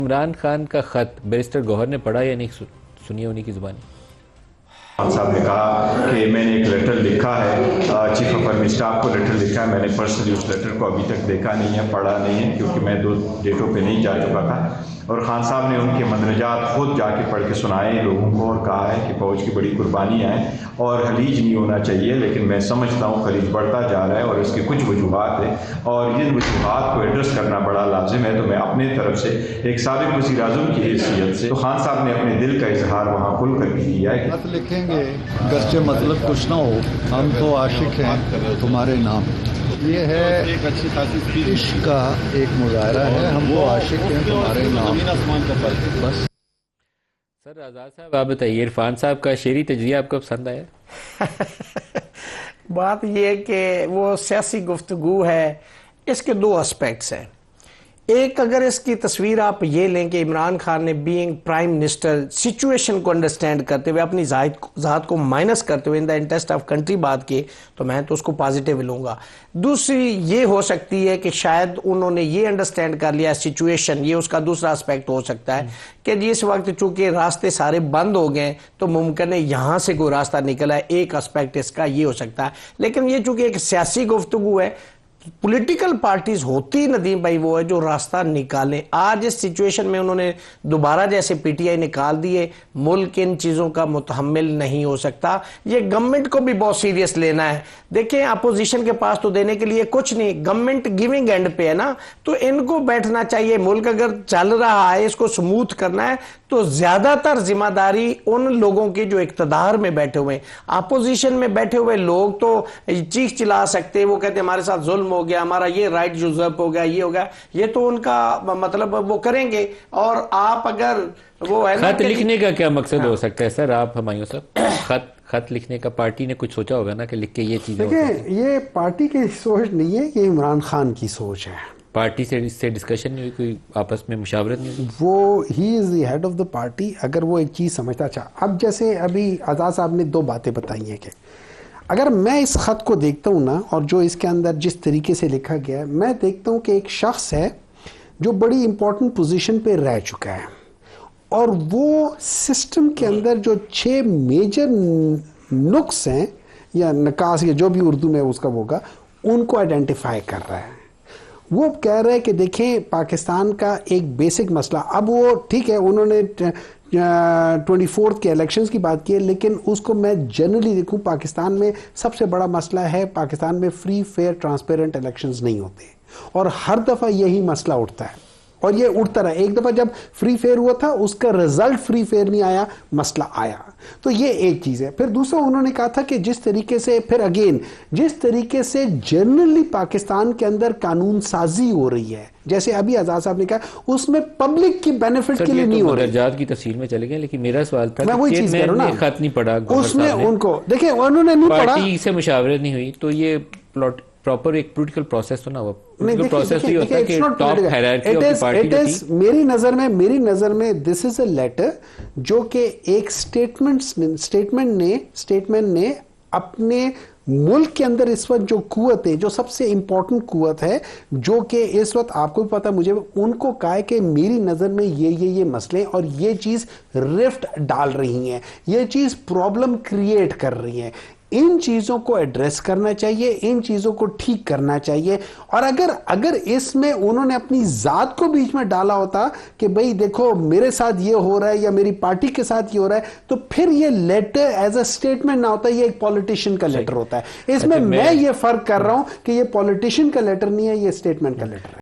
عمران خان کا خط بیرسٹر گوہر نے پڑھا یا نہیں سنی انہی کی زبانی؟ خان صاحب نے کہا کہ میں نے ایک لیٹر لکھا ہے، چیف آف آرمی اسٹاف کو لیٹر لکھا ہے، میں نے پرسنلی اس لیٹر کو ابھی تک دیکھا نہیں ہے، پڑھا نہیں ہے، کیونکہ میں 2 ڈیٹوں پہ نہیں جا چکا تھا، اور خان صاحب نے ان کے مندرجات خود جا کے پڑھ کے سنائے لوگوں کو اور کہا ہے کہ فوج کی بڑی قربانیاں ہیں اور خلیج نہیں ہونا چاہیے، لیکن میں سمجھتا ہوں خلیج بڑھتا جا رہا ہے اور اس کی کچھ وجوہات ہیں اور ان وجوہات کو ایڈریس کرنا بڑا لازم ہے۔ تو میں اپنے طرف سے ایک سابق وزیر اعظم کی حیثیت سے تو خان صاحب نے اپنے دل کا اظہار وہاں کھل کر کے کیا ہے خط لکھیں گے گرچہ مطلب کچھ نہ ہو، ہم تو عاشق ہیں تمہارے نام۔ یہ ہے عشق کا ایک مظاہرہ ہے، ہم تو عاشق ہیں تمہارے نام بس۔ سر آزاد صاحب آپ بتائیے، عرفان صاحب کا شعری تجزیہ آپ کو پسند آیا؟ بات یہ ہے کہ وہ سیاسی گفتگو ہے، اس کے 2 اسپیکٹس ہیں۔ ایک، اگر اس کی تصویر آپ یہ لیں کہ عمران خان نے بینگ پرائم منسٹر سچویشن کو انڈرسٹینڈ کرتے ہوئے اپنی ذات کو مائنس کرتے ہوئے ان دا انٹرسٹ آف کنٹری بات کی، تو میں تو اس کو پازیٹیو لوں گا۔ دوسری یہ ہو سکتی ہے کہ شاید انہوں نے یہ انڈرسٹینڈ کر لیا سچویشن، یہ اس کا دوسرا اسپیکٹ ہو سکتا ہے کہ اس وقت چونکہ راستے سارے بند ہو گئے تو ممکن ہے یہاں سے کوئی راستہ نکلا ہے، ایک اسپیکٹ اس کا یہ ہو سکتا ہے۔ لیکن یہ چونکہ ایک سیاسی گفتگو ہے، پولیٹیکل پارٹیز ہوتی ندیم بھائی وہ ہے جو راستہ نکالیں۔ آج اس سچویشن میں انہوں نے دوبارہ جیسے پی ٹی آئی نکال دیے، ملک ان چیزوں کا متحمل نہیں ہو سکتا۔ یہ گورنمنٹ کو بھی بہت سیریس لینا ہے۔ دیکھیں اپوزیشن کے پاس تو دینے کے لیے کچھ نہیں، گورنمنٹ گیونگ اینڈ پہ ہے نا، تو ان کو بیٹھنا چاہیے۔ ملک اگر چل رہا ہے، اس کو سموتھ کرنا ہے تو زیادہ تر ذمہ داری ان لوگوں کی جو اقتدار میں بیٹھے ہوئے ہیں۔ اپوزیشن میں بیٹھے ہوئے لوگ تو چیخ چلا سکتے، وہ کہتے ہیں ہمارے ساتھ ظلم ہو گیا، ہمارا یہ رائٹ یوزرپ ہو گیا، یہ ہو گیا، یہ تو ان کا مطلب وہ کریں گے۔ اور آپ اگر وہ ہے خط لکھنے کا کیا مقصد ہو سکتا ہے سر؟ آپ ہمایوں صاحب، خط لکھنے کا پارٹی نے کچھ سوچا ہوگا نا کہ لکھ کے یہ چیزیں؟ دیکھیں یہ پارٹی کی سوچ نہیں ہے، یہ عمران خان کی سوچ ہے۔ پارٹی سے اس سے ڈسکشن نہیں ہوئی، کوئی آپس میں مشاورت نہیں ہوئی؟ وہ ہی از دی ہیڈ آف دا پارٹی، اگر وہ ایک چیز سمجھتا چاہا۔ اب جیسے ابھی آزاد صاحب نے 2 باتیں بتائی ہیں کہ اگر میں اس خط کو دیکھتا ہوں نا، اور جو اس کے اندر جس طریقے سے لکھا گیا ہے، میں دیکھتا ہوں کہ ایک شخص ہے جو بڑی امپورٹنٹ پوزیشن پہ رہ چکا ہے، اور وہ سسٹم کے اندر جو 6 میجر نقص ہیں یا نکاس یا جو بھی اردو میں اس کا ہوگا، ان کو آئیڈینٹیفائی کر رہا ہے۔ وہ کہہ رہے ہیں کہ دیکھیں پاکستان کا ایک بیسک مسئلہ، اب وہ ٹھیک ہے انہوں نے 24 کے الیکشنز کی بات کی ہے، لیکن اس کو میں جنرلی دیکھوں پاکستان میں سب سے بڑا مسئلہ ہے پاکستان میں فری فیئر ٹرانسپیرنٹ الیکشنز نہیں ہوتے، اور ہر دفعہ یہی مسئلہ اٹھتا ہے اور یہ اٹھتا رہا۔ ایک دفعہ جب فری فیئر ہوا تھا اس کا رزلٹ فری فیئر نہیں آیا، مسئلہ آیا۔ تو یہ ایک چیز ہے۔ پھر دوسرا انہوں نے کہا تھا کہ جس طریقے سے پھر اگین جس طریقے سے جنرلی پاکستان کے اندر قانون سازی ہو رہی ہے، جیسے ابھی آزاد صاحب نے کہا، اس میں پبلک کی بینیفٹ کے لیے نہیں ہو رہی۔ درجات کی تفصیل میں چلے گئے، لیکن میرا سوال تھا میں وہی چیز کہہ رہا ہوں نا، خط نہیں پڑھا اس میں ان کو دیکھیں انہوں نے نہیں پڑھا، پارٹی سے مشاورت نہیں ہوئی، تو یہ پراپر ایک پولیٹیکل پروسیس تو نہ ہوا۔ پروسیس ہی ہوتا ہے کہ top hierarchy of the party جو تھی۔ میری نظر میں دس از اے لیٹر جو کہ ایک اسٹیٹمنٹ نے اپنے ملک کے اندر اس وقت جو قوت ہے، جو سب سے امپورٹنٹ قوت ہے، جو کہ اس وقت آپ کو بھی پتا مجھے، ان کو کہا ہے کہ میری نظر میں یہ مسئلے اور یہ چیز رفٹ ڈال رہی ہیں، یہ چیز پرابلم کریٹ کر رہی ہیں، ان چیزوں کو ایڈریس کرنا چاہیے، ان چیزوں کو ٹھیک کرنا چاہیے۔ اور اگر اس میں انہوں نے اپنی ذات کو بیچ میں ڈالا ہوتا کہ بھئی دیکھو میرے ساتھ یہ ہو رہا ہے یا میری پارٹی کے ساتھ یہ ہو رہا ہے، تو پھر یہ لیٹر ایز اے اسٹیٹمنٹ نہ ہوتا، یہ ایک پولیٹیشین کا لیٹر ہوتا ہے۔ اس میں یہ فرق کر رہا ہوں کہ یہ پولیٹیشین کا لیٹر نہیں ہے، یہ اسٹیٹمنٹ کا لیٹر ہے۔